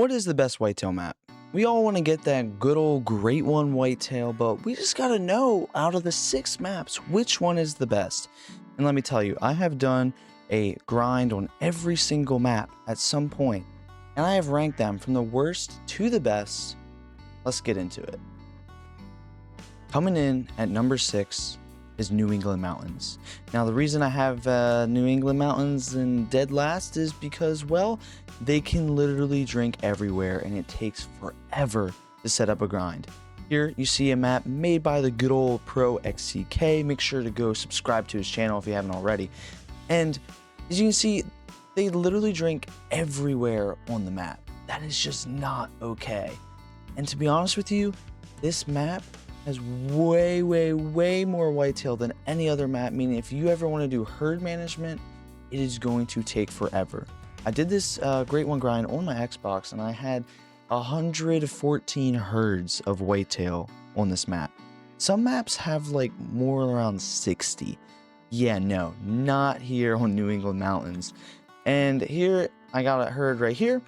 What is the best whitetail map? We all want to get that good old great one whitetail, but we just got to know out of the 6 maps, which one is the best. And let me tell you, I have done a grind on every single map at some point, and I have ranked them from the worst to the best. Let's get into it. Coming in at number 6 is New England Mountains. Now, the reason I have New England Mountains in dead last is because, well, they can literally drink everywhere and it takes forever to set up a grind. Here you see a map made by the good old pro XCK. Make sure to go subscribe to his channel if you haven't already. And as you can see, they literally drink everywhere on the map. That is just not okay. And to be honest with you, this map has way more whitetail than any other map, meaning if you ever want to do herd management, it is going to take forever. I did this great one grind on my Xbox and I had 114 herds of whitetail on this map. Some maps have like more around 60. Yeah, no, not here on New England Mountains. And here I got a herd right here.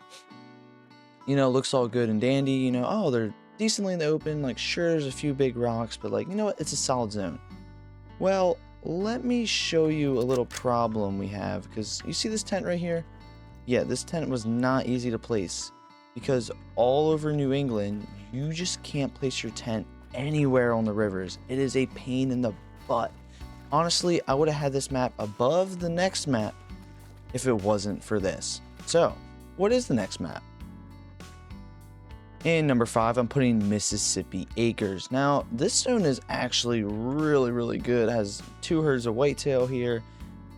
You know, looks all good and dandy, you know, oh, they're decently in the open, like sure there's a few big rocks, but like, you know what, it's a solid zone. Well, let me show you a little problem we have, because you see this tent right here? Yeah, this tent was not easy to place because all over New England, you just can't place your tent anywhere on the rivers. It is a pain in the butt. Honestly, I would have had this map above the next map if it wasn't for this. So, what is the next map? In number 5, I'm putting Mississippi Acres. Now, this zone is actually really good. It has 2 herds of whitetail here,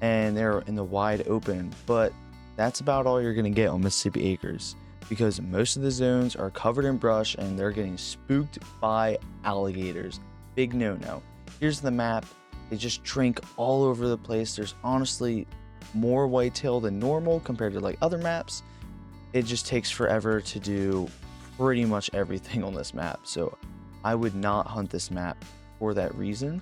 and they're in the wide open. But that's about all you're going to get on Mississippi Acres, because most of the zones are covered in brush, and they're getting spooked by alligators. Big no-no. Here's the map. They just drink all over the place. There's honestly more whitetail than normal compared to like other maps. It just takes forever to do pretty much everything on this map, so I would not hunt this map for that reason.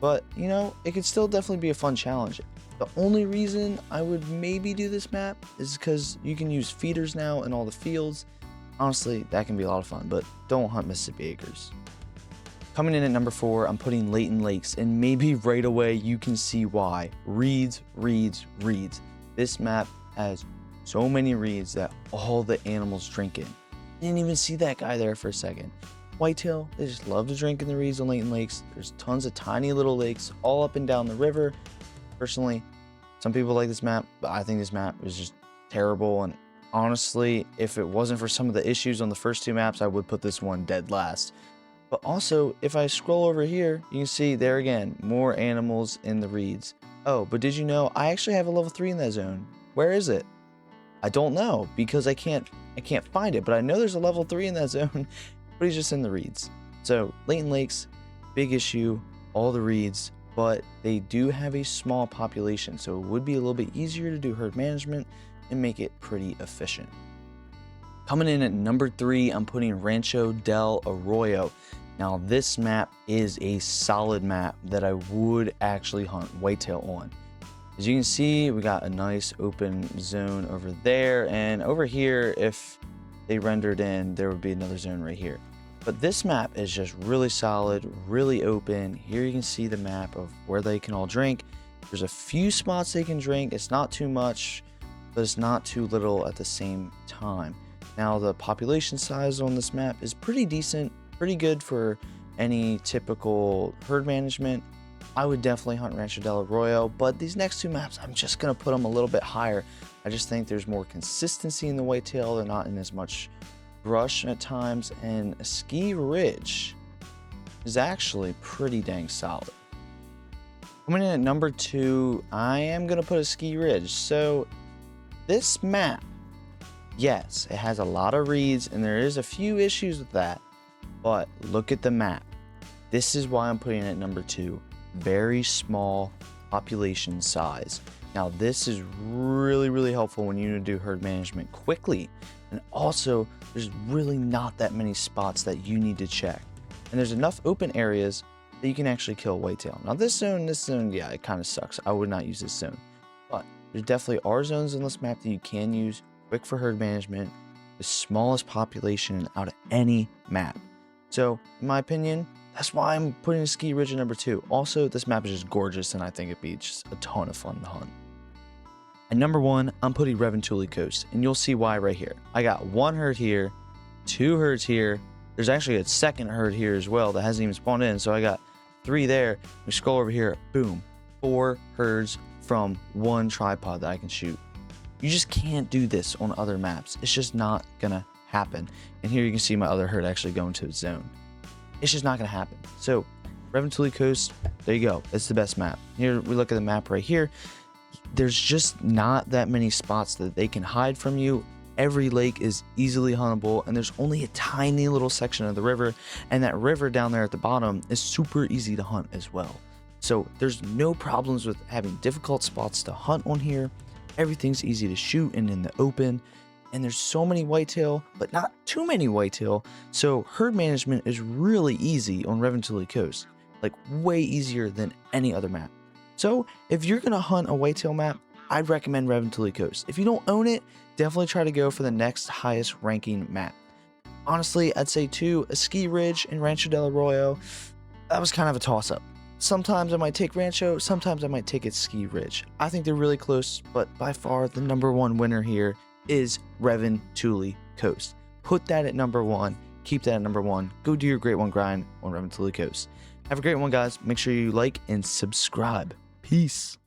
But you know, it could still definitely be a fun challenge. The only reason I would maybe do this map is because you can use feeders now in all the fields. Honestly, that can be a lot of fun, but don't hunt Mississippi Acres. Coming in at number 4, I'm putting Layton Lakes, and maybe right away you can see why. Reeds. This map has so many reeds that all the animals drink in. Didn't even see that guy there for a second. Whitetail, they just love to drink in the reeds on Layton Lakes. There's tons of tiny little lakes all up and down the river. Personally, some people like this map, but I think this map is just terrible. And honestly, if it wasn't for some of the issues on the first 2 maps, I would put this one dead last. But also, if I scroll over here, you can see there again, more animals in the reeds. Oh, but did you know I actually have a level 3 in that zone? Where is it? I don't know, because I can't find it, but I know there's a level 3 in that zone, but he's just in the reeds. So Layton Lakes, big issue, all the reeds, but they do have a small population, so it would be a little bit easier to do herd management and make it pretty efficient. Coming in at number 3, I'm putting Rancho Del Arroyo. Now this map is a solid map that I would actually hunt whitetail on. As you can see, we got a nice open zone over there, and over here, if they rendered in, there would be another zone right here. But this map is just really solid, really open. Here you can see the map of where they can all drink. There's a few spots they can drink. It's not too much, but it's not too little at the same time. Now, the population size on this map is pretty decent, pretty good for any typical herd management. I would definitely hunt Rancho Del Arroyo, but these next 2 maps, I'm just going to put them a little bit higher. I just think there's more consistency in the whitetail. They're not in as much brush at times, and Askiy Ridge is actually pretty dang solid. Coming in at number 2, I am going to put Askiy Ridge. So this map, yes, it has a lot of reeds, and there is a few issues with that, but look at the map. This is why I'm putting it at number 2. Very small population size. Now this is really helpful when you need to do herd management quickly, and also there's really not that many spots that you need to check, and there's enough open areas that you can actually kill whitetail. Now this zone, yeah, it kind of sucks. I would not use this zone, but there definitely are zones in this map that you can use quick for herd management. the smallest population out of any map. So in my opinion, that's why I'm putting Askiy Ridge at number 2. Also, this map is just gorgeous, and I think it'd be just a ton of fun to hunt. At number 1, I'm putting Revontuli Coast, and you'll see why right here. I got 1 herd here, 2 herds here. There's actually a second herd here as well that hasn't even spawned in, so I got 3 there. We scroll over here, boom, 4 herds from 1 tripod that I can shoot. You just can't do this on other maps. It's just not gonna happen. And here you can see my other herd actually going to its zone. It's just not gonna happen. So Revontuli Coast, there you go. It's the best map. Here we look at the map right here. There's just not that many spots that they can hide from you. Every lake is easily huntable, and there's only a tiny little section of the river, and that river down there at the bottom is super easy to hunt as well. So there's no problems with having difficult spots to hunt on here. Everything's easy to shoot and in the open, and there's so many whitetail, but not too many whitetail, so herd management is really easy on Revontuli Coast, like way easier than any other map. So if you're gonna hunt a whitetail map, I'd recommend Revontuli Coast. If you don't own it, definitely try to go for the next highest ranking map. Honestly, I'd say too, Askiy Ridge and Rancho Del Arroyo, that was kind of a toss-up. Sometimes I might take Rancho, sometimes I might take Askiy Ridge. I think they're really close, but by far the number 1 winner here is Revontuli Coast. Put that at number 1, keep that at number 1, go do your great one grind on Revontuli Coast. Have a great one, guys. Make sure you like and subscribe. Peace.